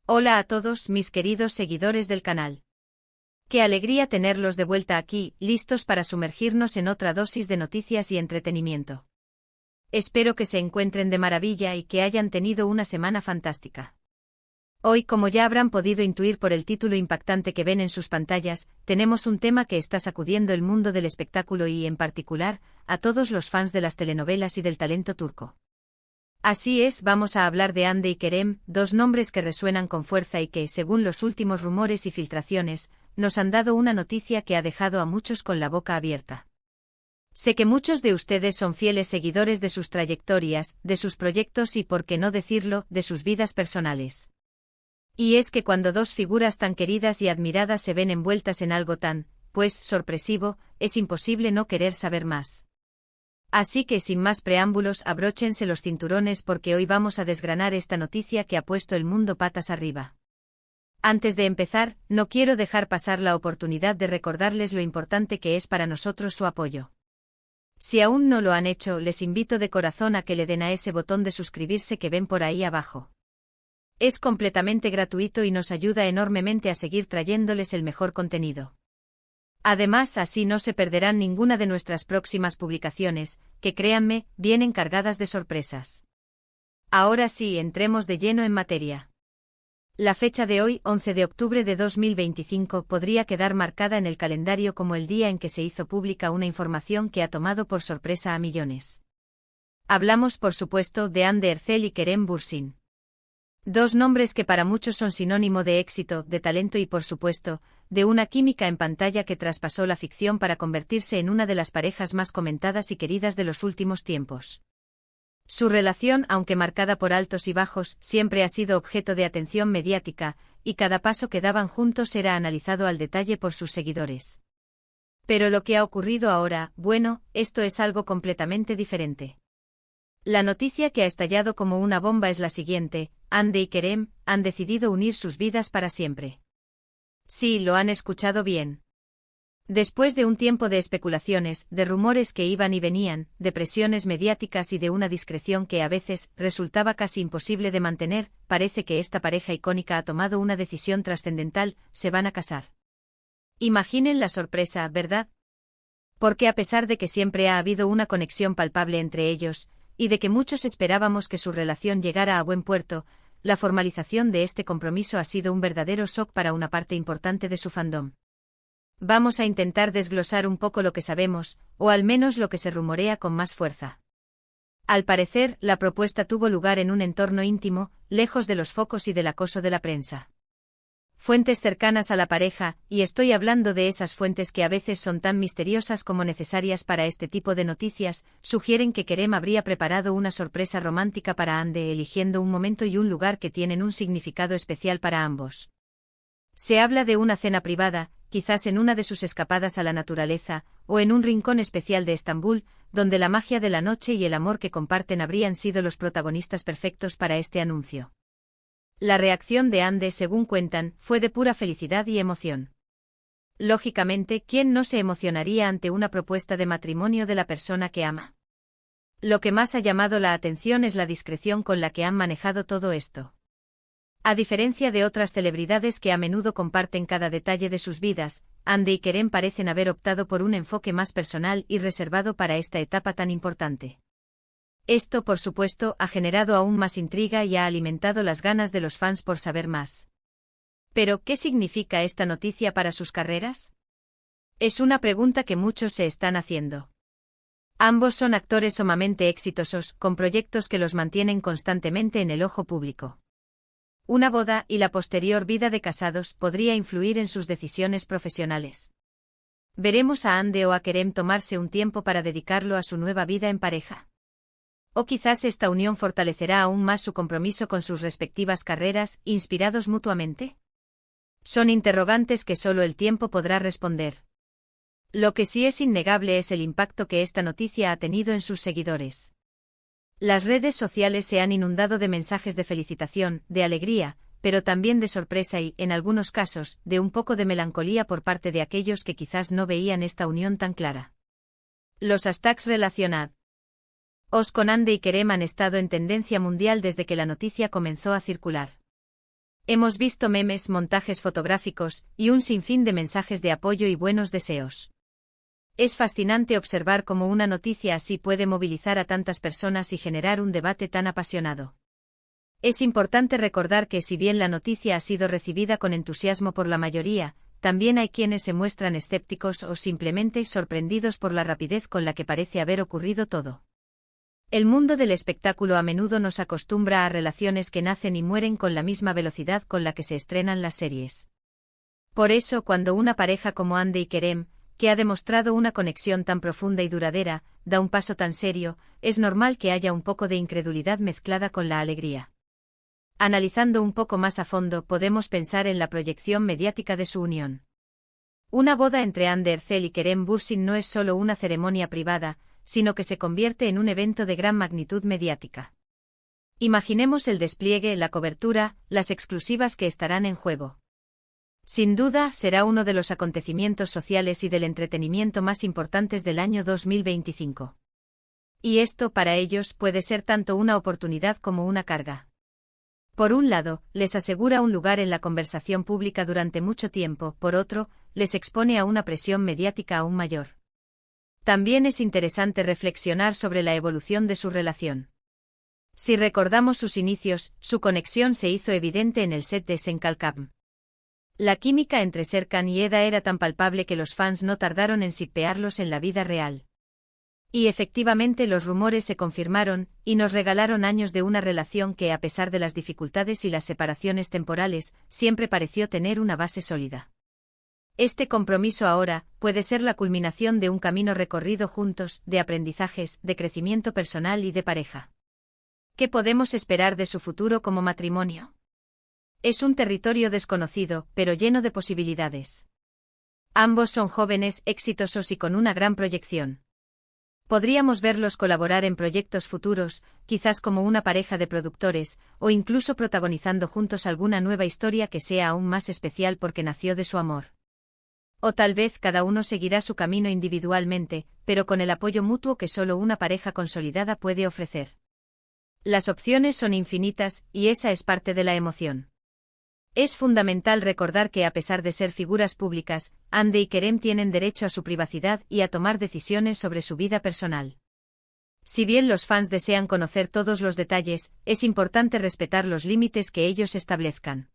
Hola a todos mis queridos seguidores del canal. Qué alegría tenerlos de vuelta aquí, listos para sumergirnos en otra dosis de noticias y entretenimiento. Espero que se encuentren de maravilla y que hayan tenido una semana fantástica. Hoy, como ya habrán podido intuir por el título impactante que ven en sus pantallas, tenemos un tema que está sacudiendo el mundo del espectáculo y, en particular, a todos los fans de las telenovelas y del talento turco. Así es, vamos a hablar de Hande y Kerem, dos nombres que resuenan con fuerza y que, según los últimos rumores y filtraciones, nos han dado una noticia que ha dejado a muchos con la boca abierta. Sé que muchos de ustedes son fieles seguidores de sus trayectorias, de sus proyectos y, por qué no decirlo, de sus vidas personales. Y es que cuando dos figuras tan queridas y admiradas se ven envueltas en algo tan, pues, sorpresivo, es imposible no querer saber más. Así que sin más preámbulos, abróchense los cinturones porque hoy vamos a desgranar esta noticia que ha puesto el mundo patas arriba. Antes de empezar, no quiero dejar pasar la oportunidad de recordarles lo importante que es para nosotros su apoyo. Si aún no lo han hecho, les invito de corazón a que le den a ese botón de suscribirse que ven por ahí abajo. Es completamente gratuito y nos ayuda enormemente a seguir trayéndoles el mejor contenido. Además, así no se perderán ninguna de nuestras próximas publicaciones, que créanme, vienen cargadas de sorpresas. Ahora sí, entremos de lleno en materia. La fecha de hoy, 11 de octubre de 2025, podría quedar marcada en el calendario como el día en que se hizo pública una información que ha tomado por sorpresa a millones. Hablamos, por supuesto, de Hande Erçel y Kerem Bürsin. Dos nombres que para muchos son sinónimo de éxito, de talento y, por supuesto, de una química en pantalla que traspasó la ficción para convertirse en una de las parejas más comentadas y queridas de los últimos tiempos. Su relación, aunque marcada por altos y bajos, siempre ha sido objeto de atención mediática, y cada paso que daban juntos era analizado al detalle por sus seguidores. Pero lo que ha ocurrido ahora, bueno, esto es algo completamente diferente. La noticia que ha estallado como una bomba es la siguiente: Hande y Kerem han decidido unir sus vidas para siempre. Sí, lo han escuchado bien. Después de un tiempo de especulaciones, de rumores que iban y venían, de presiones mediáticas y de una discreción que a veces resultaba casi imposible de mantener, parece que esta pareja icónica ha tomado una decisión trascendental: se van a casar. Imaginen la sorpresa, ¿verdad? Porque a pesar de que siempre ha habido una conexión palpable entre ellos, y de que muchos esperábamos que su relación llegara a buen puerto, la formalización de este compromiso ha sido un verdadero shock para una parte importante de su fandom. Vamos a intentar desglosar un poco lo que sabemos, o al menos lo que se rumorea con más fuerza. Al parecer, la propuesta tuvo lugar en un entorno íntimo, lejos de los focos y del acoso de la prensa. Fuentes cercanas a la pareja, y estoy hablando de esas fuentes que a veces son tan misteriosas como necesarias para este tipo de noticias, sugieren que Kerem habría preparado una sorpresa romántica para Hande, eligiendo un momento y un lugar que tienen un significado especial para ambos. Se habla de una cena privada, quizás en una de sus escapadas a la naturaleza, o en un rincón especial de Estambul, donde la magia de la noche y el amor que comparten habrían sido los protagonistas perfectos para este anuncio. La reacción de Hande, según cuentan, fue de pura felicidad y emoción. Lógicamente, ¿quién no se emocionaría ante una propuesta de matrimonio de la persona que ama? Lo que más ha llamado la atención es la discreción con la que han manejado todo esto. A diferencia de otras celebridades que a menudo comparten cada detalle de sus vidas, Hande y Kerem parecen haber optado por un enfoque más personal y reservado para esta etapa tan importante. Esto, por supuesto, ha generado aún más intriga y ha alimentado las ganas de los fans por saber más. Pero, ¿qué significa esta noticia para sus carreras? Es una pregunta que muchos se están haciendo. Ambos son actores sumamente exitosos, con proyectos que los mantienen constantemente en el ojo público. Una boda y la posterior vida de casados podría influir en sus decisiones profesionales. ¿Veremos a Hande o a Kerem tomarse un tiempo para dedicarlo a su nueva vida en pareja? O quizás esta unión fortalecerá aún más su compromiso con sus respectivas carreras, inspirados mutuamente. Son interrogantes que solo el tiempo podrá responder. Lo que sí es innegable es el impacto que esta noticia ha tenido en sus seguidores. Las redes sociales se han inundado de mensajes de felicitación, de alegría, pero también de sorpresa y, en algunos casos, de un poco de melancolía por parte de aquellos que quizás no veían esta unión tan clara. Los hashtags relacionad Os con Hande y Kerem han estado en tendencia mundial desde que la noticia comenzó a circular. Hemos visto memes, montajes fotográficos, y un sinfín de mensajes de apoyo y buenos deseos. Es fascinante observar cómo una noticia así puede movilizar a tantas personas y generar un debate tan apasionado. Es importante recordar que si bien la noticia ha sido recibida con entusiasmo por la mayoría, también hay quienes se muestran escépticos o simplemente sorprendidos por la rapidez con la que parece haber ocurrido todo. El mundo del espectáculo a menudo nos acostumbra a relaciones que nacen y mueren con la misma velocidad con la que se estrenan las series. Por eso, cuando una pareja como Hande y Kerem, que ha demostrado una conexión tan profunda y duradera, da un paso tan serio, es normal que haya un poco de incredulidad mezclada con la alegría. Analizando un poco más a fondo, podemos pensar en la proyección mediática de su unión. Una boda entre Hande Erçel y Kerem Bürsin no es solo una ceremonia privada, sino que se convierte en un evento de gran magnitud mediática. Imaginemos el despliegue, la cobertura, las exclusivas que estarán en juego. Sin duda, será uno de los acontecimientos sociales y del entretenimiento más importantes del año 2025. Y esto, para ellos, puede ser tanto una oportunidad como una carga. Por un lado, les asegura un lugar en la conversación pública durante mucho tiempo, por otro, les expone a una presión mediática aún mayor. También es interesante reflexionar sobre la evolución de su relación. Si recordamos sus inicios, su conexión se hizo evidente en el set de Senkalkam. La química entre Serkan y Eda era tan palpable que los fans no tardaron en shippearlos en la vida real. Y efectivamente los rumores se confirmaron, y nos regalaron años de una relación que, a pesar de las dificultades y las separaciones temporales, siempre pareció tener una base sólida. Este compromiso ahora puede ser la culminación de un camino recorrido juntos, de aprendizajes, de crecimiento personal y de pareja. ¿Qué podemos esperar de su futuro como matrimonio? Es un territorio desconocido, pero lleno de posibilidades. Ambos son jóvenes, exitosos y con una gran proyección. Podríamos verlos colaborar en proyectos futuros, quizás como una pareja de productores, o incluso protagonizando juntos alguna nueva historia que sea aún más especial porque nació de su amor. O tal vez cada uno seguirá su camino individualmente, pero con el apoyo mutuo que solo una pareja consolidada puede ofrecer. Las opciones son infinitas, y esa es parte de la emoción. Es fundamental recordar que a pesar de ser figuras públicas, Hande y Kerem tienen derecho a su privacidad y a tomar decisiones sobre su vida personal. Si bien los fans desean conocer todos los detalles, es importante respetar los límites que ellos establezcan.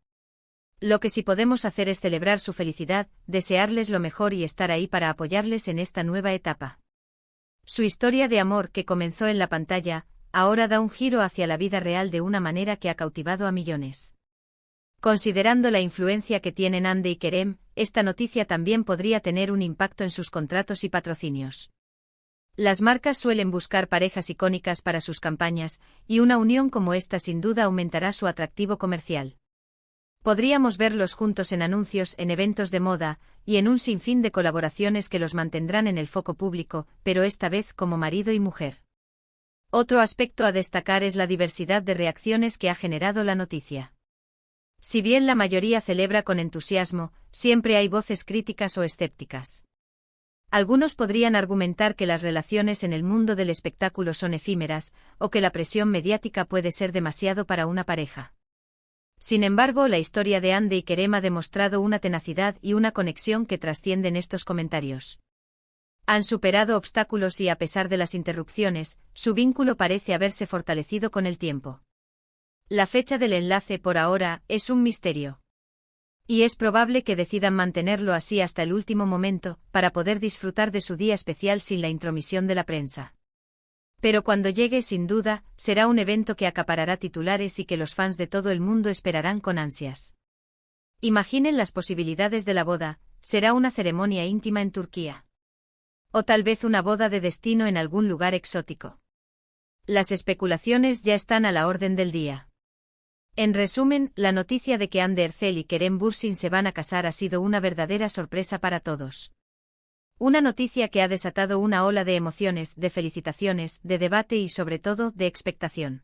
Lo que sí podemos hacer es celebrar su felicidad, desearles lo mejor y estar ahí para apoyarles en esta nueva etapa. Su historia de amor, que comenzó en la pantalla, ahora da un giro hacia la vida real de una manera que ha cautivado a millones. Considerando la influencia que tienen Hande y Kerem, esta noticia también podría tener un impacto en sus contratos y patrocinios. Las marcas suelen buscar parejas icónicas para sus campañas, y una unión como esta sin duda aumentará su atractivo comercial. Podríamos verlos juntos en anuncios, en eventos de moda, y en un sinfín de colaboraciones que los mantendrán en el foco público, pero esta vez como marido y mujer. Otro aspecto a destacar es la diversidad de reacciones que ha generado la noticia. Si bien la mayoría celebra con entusiasmo, siempre hay voces críticas o escépticas. Algunos podrían argumentar que las relaciones en el mundo del espectáculo son efímeras, o que la presión mediática puede ser demasiado para una pareja. Sin embargo, la historia de Hande y Kerem ha demostrado una tenacidad y una conexión que trascienden estos comentarios. Han superado obstáculos y, a pesar de las interrupciones, su vínculo parece haberse fortalecido con el tiempo. La fecha del enlace por ahora es un misterio. Y es probable que decidan mantenerlo así hasta el último momento, para poder disfrutar de su día especial sin la intromisión de la prensa. Pero cuando llegue, sin duda, será un evento que acaparará titulares y que los fans de todo el mundo esperarán con ansias. Imaginen las posibilidades de la boda, será una ceremonia íntima en Turquía. O tal vez una boda de destino en algún lugar exótico. Las especulaciones ya están a la orden del día. En resumen, la noticia de que Hande Erçel y Kerem Bürsin se van a casar ha sido una verdadera sorpresa para todos. Una noticia que ha desatado una ola de emociones, de felicitaciones, de debate y sobre todo, de expectación.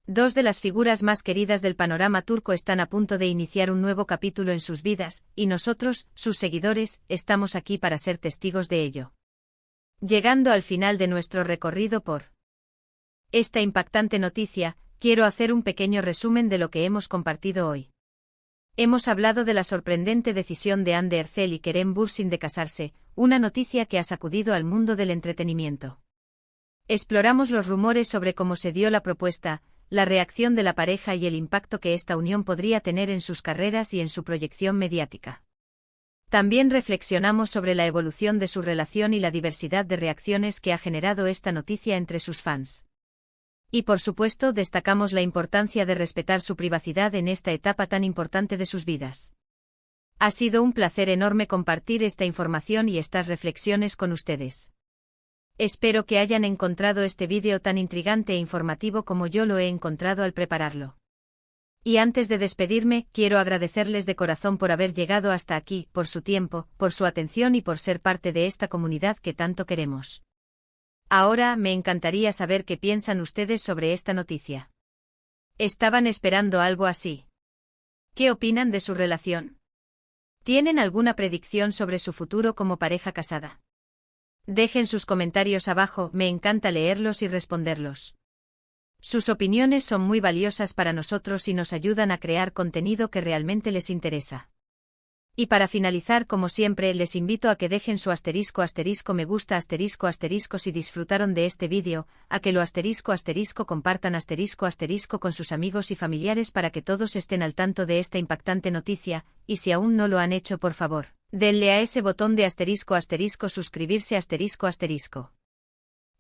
Dos de las figuras más queridas del panorama turco están a punto de iniciar un nuevo capítulo en sus vidas, y nosotros, sus seguidores, estamos aquí para ser testigos de ello. Llegando al final de nuestro recorrido por esta impactante noticia, quiero hacer un pequeño resumen de lo que hemos compartido hoy. Hemos hablado de la sorprendente decisión de Anne Ercel y Kerem Bürsin de casarse, una noticia que ha sacudido al mundo del entretenimiento. Exploramos los rumores sobre cómo se dio la propuesta, la reacción de la pareja y el impacto que esta unión podría tener en sus carreras y en su proyección mediática. También reflexionamos sobre la evolución de su relación y la diversidad de reacciones que ha generado esta noticia entre sus fans. Y por supuesto destacamos la importancia de respetar su privacidad en esta etapa tan importante de sus vidas. Ha sido un placer enorme compartir esta información y estas reflexiones con ustedes. Espero que hayan encontrado este vídeo tan intrigante e informativo como yo lo he encontrado al prepararlo. Y antes de despedirme, quiero agradecerles de corazón por haber llegado hasta aquí, por su tiempo, por su atención y por ser parte de esta comunidad que tanto queremos. Ahora me encantaría saber qué piensan ustedes sobre esta noticia. ¿Estaban esperando algo así? ¿Qué opinan de su relación? ¿Tienen alguna predicción sobre su futuro como pareja casada? Dejen sus comentarios abajo, me encanta leerlos y responderlos. Sus opiniones son muy valiosas para nosotros y nos ayudan a crear contenido que realmente les interesa. Y para finalizar, como siempre, les invito a que dejen su ** me gusta ** si disfrutaron de este vídeo, a que lo ** compartan ** con sus amigos y familiares para que todos estén al tanto de esta impactante noticia, y si aún no lo han hecho, por favor, denle a ese botón de ** suscribirse **.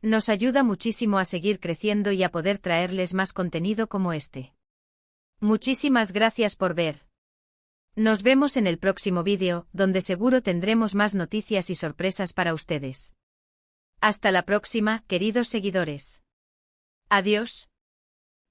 Nos ayuda muchísimo a seguir creciendo y a poder traerles más contenido como este. Muchísimas gracias por ver. Nos vemos en el próximo vídeo, donde seguro tendremos más noticias y sorpresas para ustedes. Hasta la próxima, queridos seguidores. Adiós.